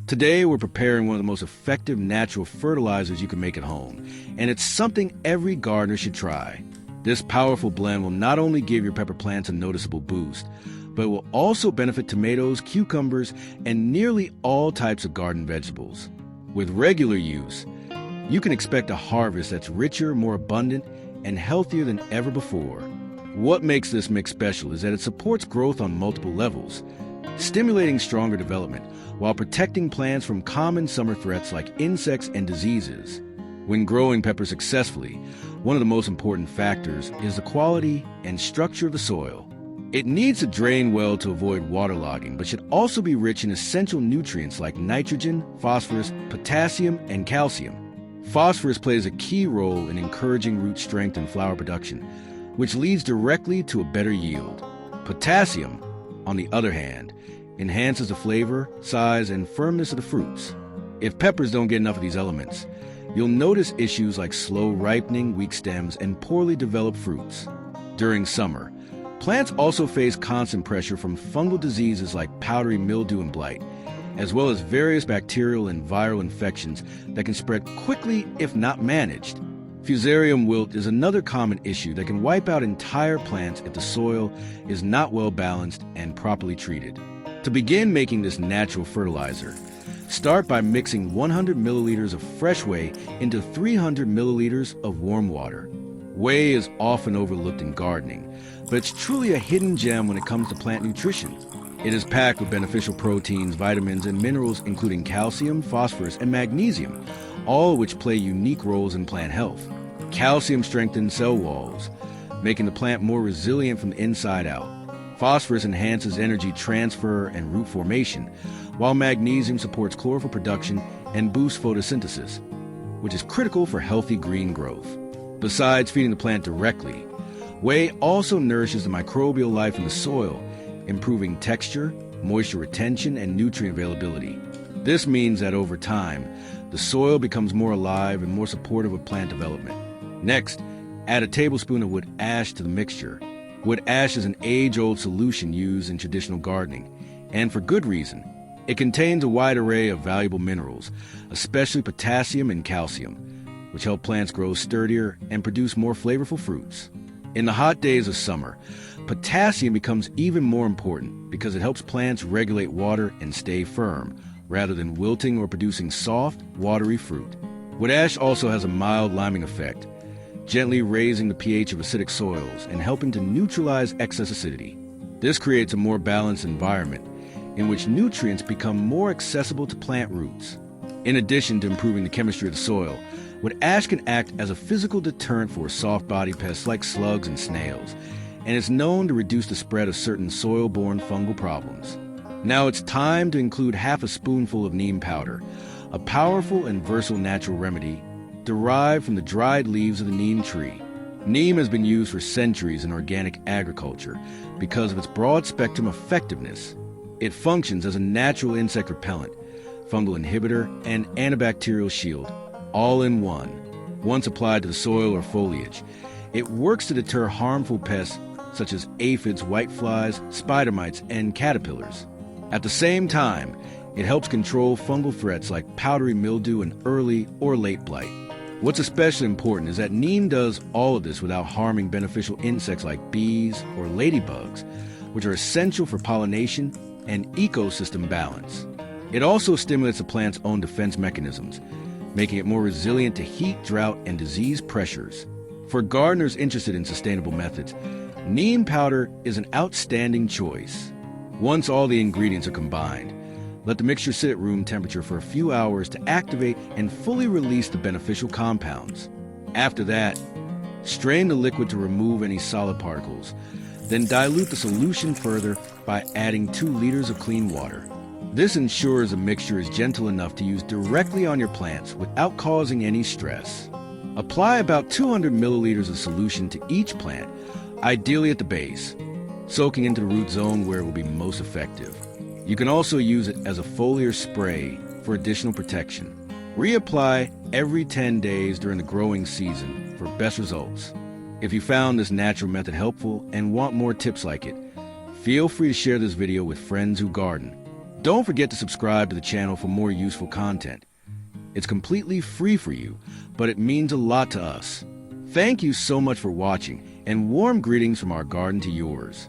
Today, we're preparing one of the most effective natural fertilizers you can make at home, and it's something every gardener should try. This powerful blend will not only give your pepper plants a noticeable boost, but it will also benefit tomatoes, cucumbers, and nearly all types of garden vegetables. With regular use, you can expect a harvest that's richer, more abundant, and healthier than ever before. What makes this mix special is that it supports growth on multiple levels, stimulating stronger development while protecting plants from common summer threats like insects and diseases. When growing peppers successfully, one of the most important factors is the quality and structure of the soil. It needs to drain well to avoid waterlogging, but should also be rich in essential nutrients like nitrogen, phosphorus, potassium, and calcium. Phosphorus plays a key role in encouraging root strength and flower production, which leads directly to a better yield. Potassium, on the other hand, enhances the flavor, size, and firmness of the fruits. If peppers don't get enough of these elements, you'll notice issues like slow ripening, weak stems, and poorly developed fruits. During summer, plants also face constant pressure from fungal diseases like powdery mildew and blight, as well as various bacterial and viral infections that can spread quickly if not managed. Fusarium wilt is another common issue that can wipe out entire plants if the soil is not well balanced and properly treated. To begin making this natural fertilizer, start by mixing 100 milliliters of fresh whey into 300 milliliters of warm water. Whey is often overlooked in gardening, but it's truly a hidden gem when it comes to plant nutrition. It is packed with beneficial proteins, vitamins, and minerals including calcium, phosphorus, and magnesium, all of which play unique roles in plant health. Calcium strengthens cell walls, making the plant more resilient from the inside out. Phosphorus enhances energy transfer and root formation, while magnesium supports chlorophyll production and boosts photosynthesis, which is critical for healthy green growth. Besides feeding the plant directly, whey also nourishes the microbial life in the soil, improving texture, moisture retention, and nutrient availability. This means that over time, the soil becomes more alive and more supportive of plant development. Next, add a tablespoon of wood ash to the mixture. Wood ash is an age-old solution used in traditional gardening, and for good reason. It contains a wide array of valuable minerals, especially potassium and calcium, which help plants grow sturdier and produce more flavorful fruits. In the hot days of summer, potassium becomes even more important because it helps plants regulate water and stay firm, rather than wilting or producing soft, watery fruit. Wood ash also has a mild liming effect, gently raising the pH of acidic soils and helping to neutralize excess acidity. This creates a more balanced environment in which nutrients become more accessible to plant roots. In addition to improving the chemistry of the soil, wood ash can act as a physical deterrent for soft-body pests like slugs and snails, and is known to reduce the spread of certain soil-borne fungal problems. Now it's time to include half a spoonful of neem powder, a powerful and versatile natural remedy derived from the dried leaves of the neem tree. Neem has been used for centuries in organic agriculture because of its broad-spectrum effectiveness. It functions as a natural insect repellent, fungal inhibitor, and antibacterial shield, all in one. Once applied to the soil or foliage, it works to deter harmful pests such as aphids, whiteflies, spider mites, and caterpillars. At the same time, it helps control fungal threats like powdery mildew and early or late blight. What's especially important is that neem does all of this without harming beneficial insects like bees or ladybugs, which are essential for pollination and ecosystem balance. It also stimulates the plant's own defense mechanisms, making it more resilient to heat, drought, and disease pressures. For gardeners interested in sustainable methods, neem powder is an outstanding choice. Once all the ingredients are combined, let the mixture sit at room temperature for a few hours to activate and fully release the beneficial compounds. After that, strain the liquid to remove any solid particles. Then dilute the solution further by adding 2 liters of clean water. This ensures the mixture is gentle enough to use directly on your plants without causing any stress. Apply about 200 milliliters of solution to each plant, ideally at the base, soaking into the root zone where it will be most effective. You can also use it as a foliar spray for additional protection. Reapply every 10 days during the growing season for best results. If you found this natural method helpful and want more tips like it, feel free to share this video with friends who garden. Don't forget to subscribe to the channel for more useful content. It's completely free for you, but it means a lot to us. Thank you so much for watching, and warm greetings from our garden to yours.